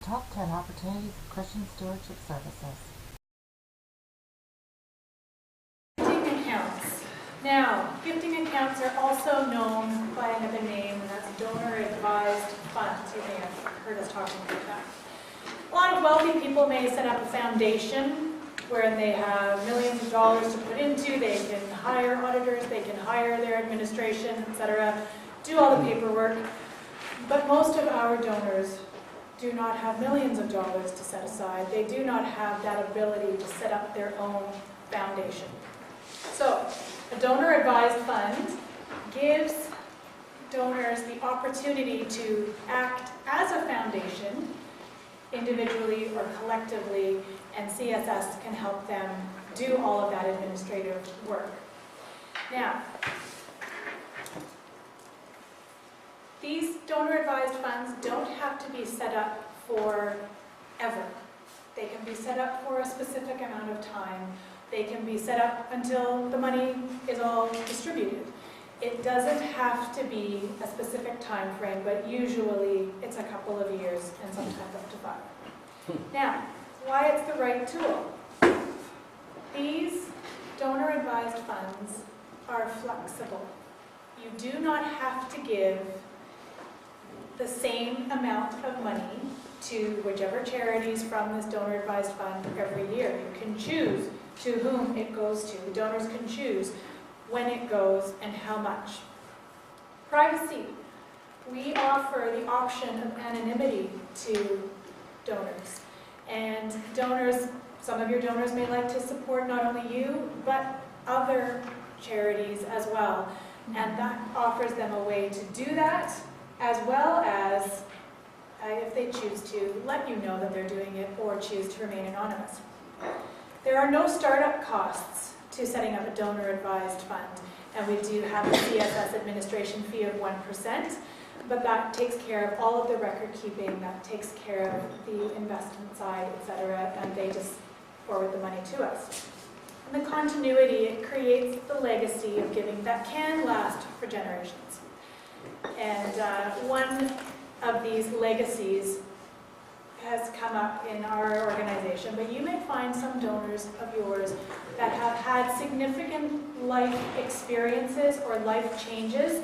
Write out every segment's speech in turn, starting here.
Top 10 opportunities for Christian stewardship services. Gifting accounts. Now, gifting accounts are also known by another name, and that's donor advised funds. You may have heard us talking about that. A lot of wealthy people may set up a foundation where they have millions of dollars to put into. They can hire auditors, they can hire their administration, etc., do all the paperwork. But most of our donors do not have millions of dollars to set aside. They do not have that ability to set up their own foundation. So, a donor-advised fund gives donors the opportunity to act as a foundation, individually or collectively, and CSS can help them do all of that administrative work. Now, these donor-advised funds don't have to be set up forever. They can be set up for a specific amount of time. They can be set up until the money is all distributed. It doesn't have to be a specific time frame, but usually it's a couple of years and sometimes up to 5. Now, why it's the right tool. These donor-advised funds are flexible. You do not have to give the same amount of money to whichever charities from this donor-advised fund every year. You can choose to whom it goes to. The donors can choose when it goes and how much. Privacy. We offer the option of anonymity to donors. And donors, some of your donors may like to support not only you, but other charities as well. And that offers them a way to do that, as well as, if they choose to, let you know that they're doing it or choose to remain anonymous. There are no startup costs to setting up a donor-advised fund, and we do have a CSS administration fee of 1%, but that takes care of all of the record keeping, that takes care of the investment side, etc., and they just forward the money to us. And the continuity, it creates the legacy of giving that can last for generations. And one of these legacies has come up in our organization, but you may find some donors of yours that have had significant life experiences or life changes,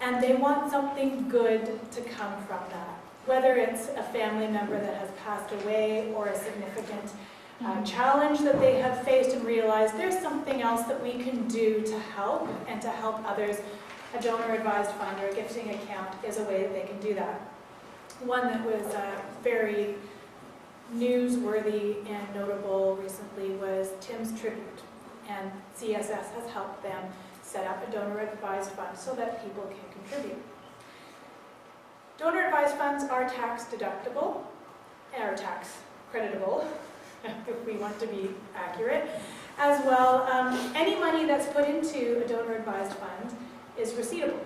and they want something good to come from that. Whether it's a family member that has passed away or a significant challenge that they have faced and realized there's something else that we can do to help and to help others. A donor-advised fund or a gifting account is a way that they can do that. One that was very newsworthy and notable recently was Tim's Tribute, and CSS has helped them set up a donor-advised fund so that people can contribute. Donor-advised funds are tax deductible, or tax creditable, if we want to be accurate. As well, any money that's put into a donor-advised fund is receivable,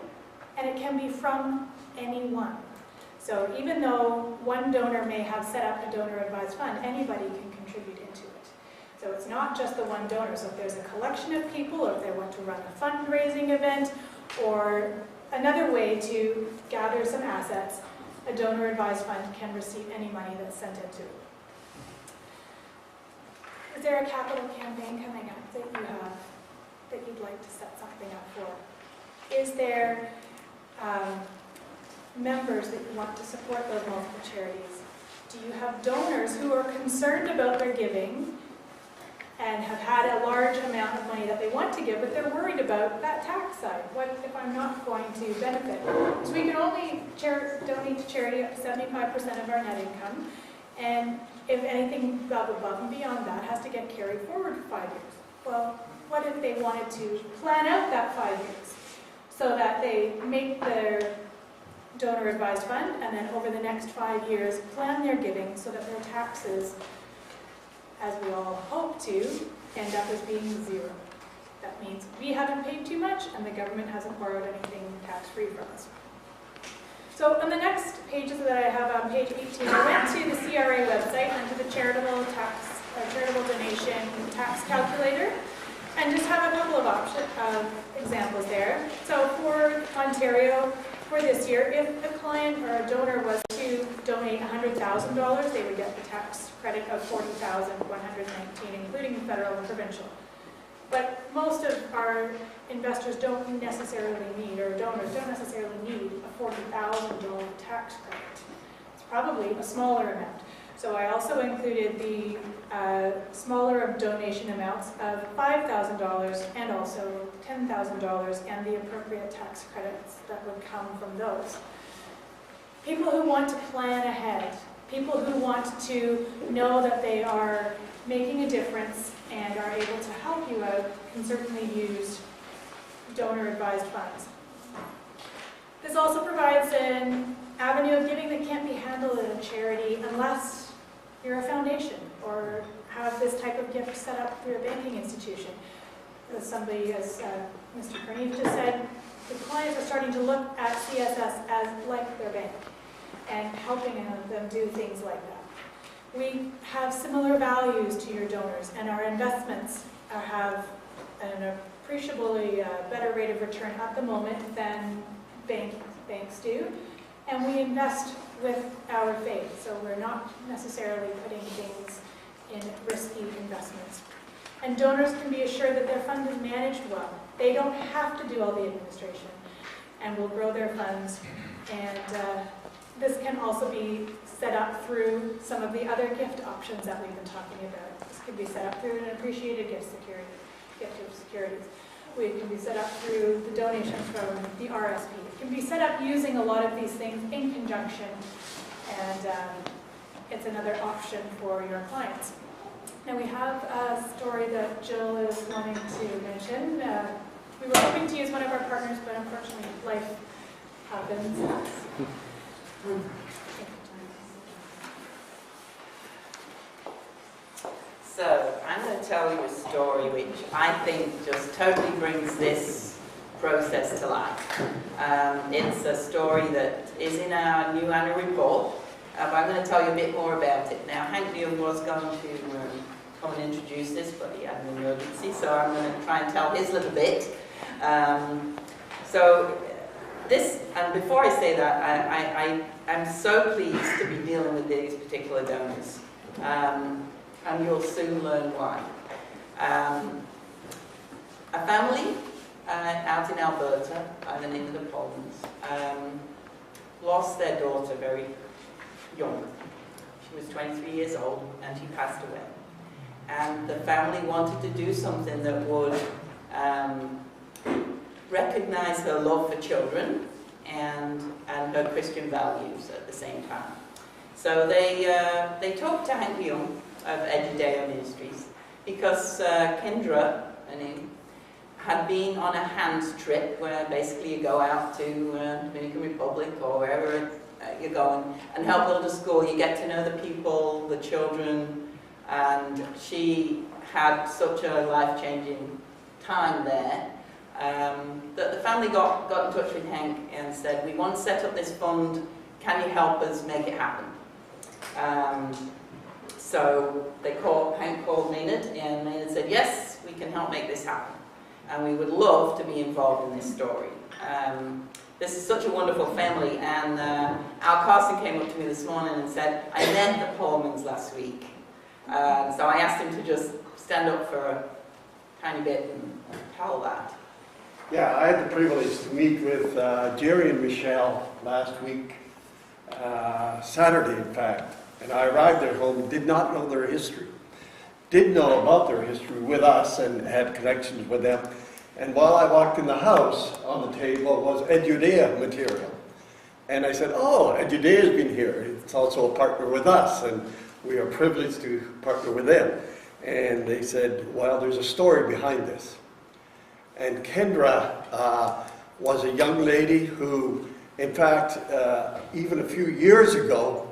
and it can be from anyone. So even though one donor may have set up a donor-advised fund, anybody can contribute into it. So it's not just the one donor. So if there's a collection of people, or if they want to run a fundraising event, or another way to gather some assets, a donor-advised fund can receive any money that's sent into it. Is there a capital campaign coming up that you have that you'd like to set something up for? Is there members that you want to support those multiple charities? Do you have donors who are concerned about their giving and have had a large amount of money that they want to give, but they're worried about that tax side? What if I'm not going to benefit? So we can only donate to charity up to 75% of our net income, and if anything above and beyond that has to get carried forward for 5 years. Well, what if they wanted to plan out that 5 years so that they make their donor-advised fund, and then over the next 5 years plan their giving so that their taxes, as we all hope to, end up as being 0. That means we haven't paid too much and the government hasn't borrowed anything tax-free from us. So on the next pages that I have on page 18, I went to the CRA website and to the charitable donation tax calculator, and just have a couple of examples there. So for Ontario, for this year, if a client or a donor was to donate $100,000, they would get the tax credit of $40,119, including federal and provincial. But most of our investors don't necessarily need, or donors don't necessarily need, a $40,000 tax credit. It's probably a smaller amount. So I also included the smaller donation amounts of $5,000 and also $10,000 and the appropriate tax credits that would come from those. People who want to plan ahead, people who want to know that they are making a difference and are able to help you out can certainly use donor-advised funds. This also provides an avenue of giving that can't be handled in a charity unless you're a foundation or have this type of gift set up through a banking institution. As somebody, as Mr. Carneve just said, the clients are starting to look at CSS as like their bank and helping them do things like that. We have similar values to your donors, and our investments have an appreciably better rate of return at the moment than banks do. And we invest with our faith, so we're not necessarily putting things in risky investments. And donors can be assured that their fund is managed well. They don't have to do all the administration, and will grow their funds. And this can also be set up through some of the other gift options that we've been talking about. This can be set up through an appreciated gift of securities. It can be set up through the donation from the RSP. It can be set up using a lot of these things in conjunction, and it's another option for your clients. Now we have a story that Jill is wanting to mention. We were hoping to use one of our partners, but unfortunately life happens. So, I'm going to tell you a story which I think just totally brings this process to life. It's a story that is in our new annual report, but I'm going to tell you a bit more about it. Now, Hank Neal was going to come and introduce this, but he had an emergency, so I'm going to try and tell his little bit. And before I say that, I'm so pleased to be dealing with these particular donors. And you'll soon learn why. A family out in Alberta, by the name of the Pullmans, lost their daughter very young. She was 23 years old and she passed away. And the family wanted to do something that would recognize her love for children and her Christian values at the same time. So they talked to Hank Young of Edudeo Ministries, because Kendra, her name, had been on a hands trip where basically you go out to Dominican Republic or wherever you're going and help build a school. You get to know the people, the children, and she had such a life-changing time there that the family got in touch with Hank and said, we want to set up this fund, can you help us make it happen? So Hank called Maynard, and Maynard said, yes, we can help make this happen. And we would love to be involved in this story. This is such a wonderful family, and Al Carson came up to me this morning and said, I met the Pullmans last week. So I asked him to just stand up for a tiny bit and tell that. Yeah, I had the privilege to meet with Jerry and Michelle last week, Saturday in fact. And I arrived at home, did not know their history. Did know about their history with us and had connections with them. And while I walked in the house, on the table was Edudeo material. And I said, oh, Edudeo's been here. It's also a partner with us, and we are privileged to partner with them. And they said, well, there's a story behind this. And Kendra was a young lady who, in fact, even a few years ago,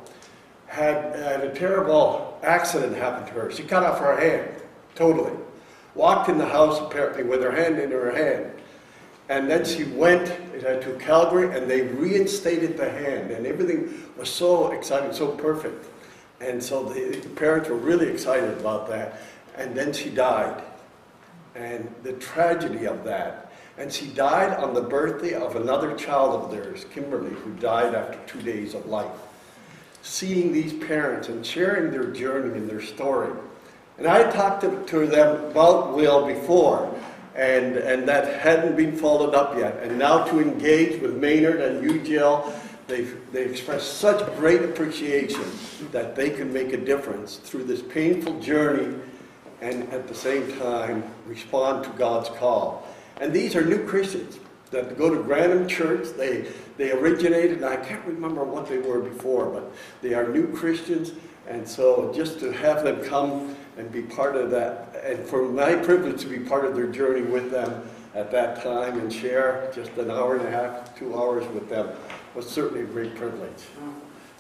had a terrible accident happen to her. She cut off her hand, totally. Walked in the house apparently with her hand in her hand. And then she went to Calgary and they reinstated the hand, and everything was so exciting, so perfect. And so the parents were really excited about that. And then she died. And the tragedy of that. And she died on the birthday of another child of theirs, Kimberly, who died after 2 days of life. Seeing these parents and sharing their journey and their story. And I had talked to them about Will before, and that hadn't been followed up yet. And now to engage with Maynard and you, Jill, they expressed such great appreciation that they can make a difference through this painful journey and at the same time respond to God's call. And these are new Christians that go to Granham Church. They originated, and I can't remember what they were before, but they are new Christians. And so just to have them come and be part of that, and for my privilege to be part of their journey with them at that time and share just an hour and a half, 2 hours with them was certainly a great privilege.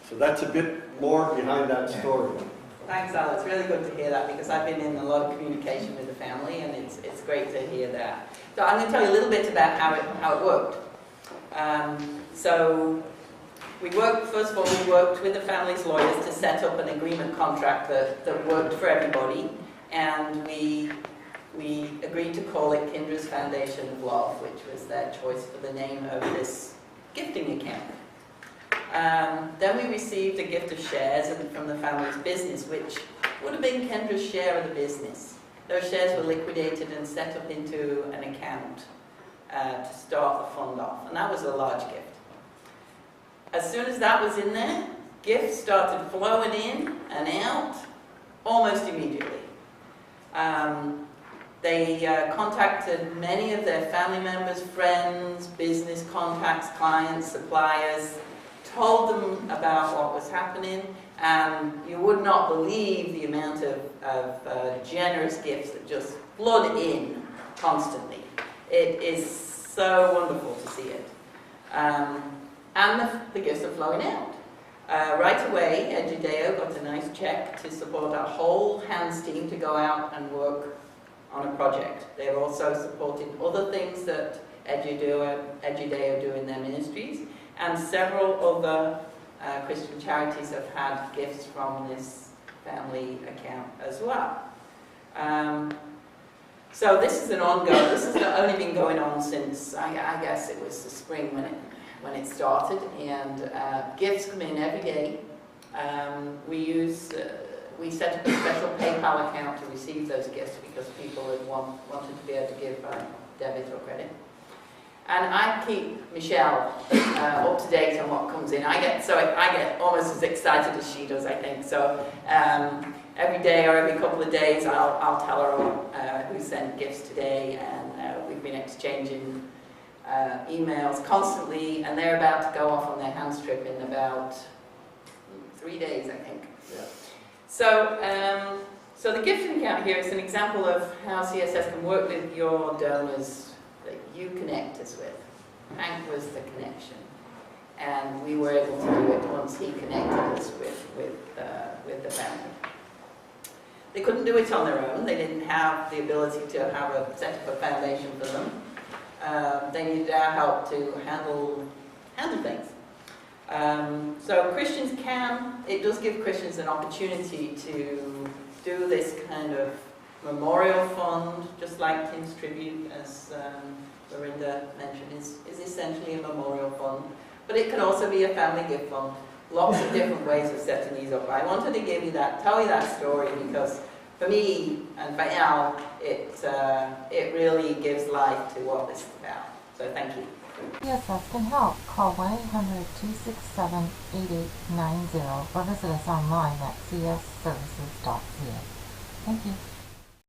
So that's a bit more behind that story. Thanks, Al. It's really good to hear that because I've been in a lot of communication with the family, and it's great to hear that. So I'm going to tell you a little bit about how it worked. So we worked, first of all, we worked with the family's lawyers to set up an agreement contract that worked for everybody, and we agreed to call it Kindra's Foundation of Love, which was their choice for the name of this gifting account. Then we received a gift of shares from the family's business, which would have been Kendra's share of the business. Those shares were liquidated and set up into an account to start the fund off, and that was a large gift. As soon as that was in there, gifts started flowing in and out almost immediately. They contacted many of their family members, friends, business contacts, clients, suppliers, told them about what was happening, and you would not believe the amount of generous gifts that just flood in constantly. It is so wonderful to see it. And the gifts are flowing out. Right away, Edudeo got a nice check to support our whole hands team to go out and work on a project. They've also supported other things that Edudeo do in their ministries, and several other Christian charities have had gifts from this family account as well. So this is an ongoing, this has only been going on since, I guess it was the spring when it started, and gifts come in every day. We set up a special PayPal account to receive those gifts because people had wanted to be able to give by debit or credit. And I keep Michelle up to date on what comes in. I get almost as excited as she does, I think. So every day or every couple of days, I'll tell her who sent gifts today, and we've been exchanging emails constantly, and they're about to go off on their hands trip in about 3 days, I think. Yeah. So the gifting account here is an example of how CSS can work with your donors that you connect us with. Hank was the connection, and we were able to do it once he connected us with the family. They couldn't do it on their own. They didn't have the ability to have set up a foundation for them. They needed our help to handle things. So Christians it does give Christians an opportunity to do this kind of memorial fund, just like Tim's tribute, as Laurinda mentioned, is essentially a memorial fund. But it can also be a family gift fund. Lots of different ways of setting these up. I wanted to tell you that story because for me and for Al, it really gives life to what this is about. So thank you. CSS can help. Call 1-800-267-8890 or visit us online at csservices.ca. Thank you.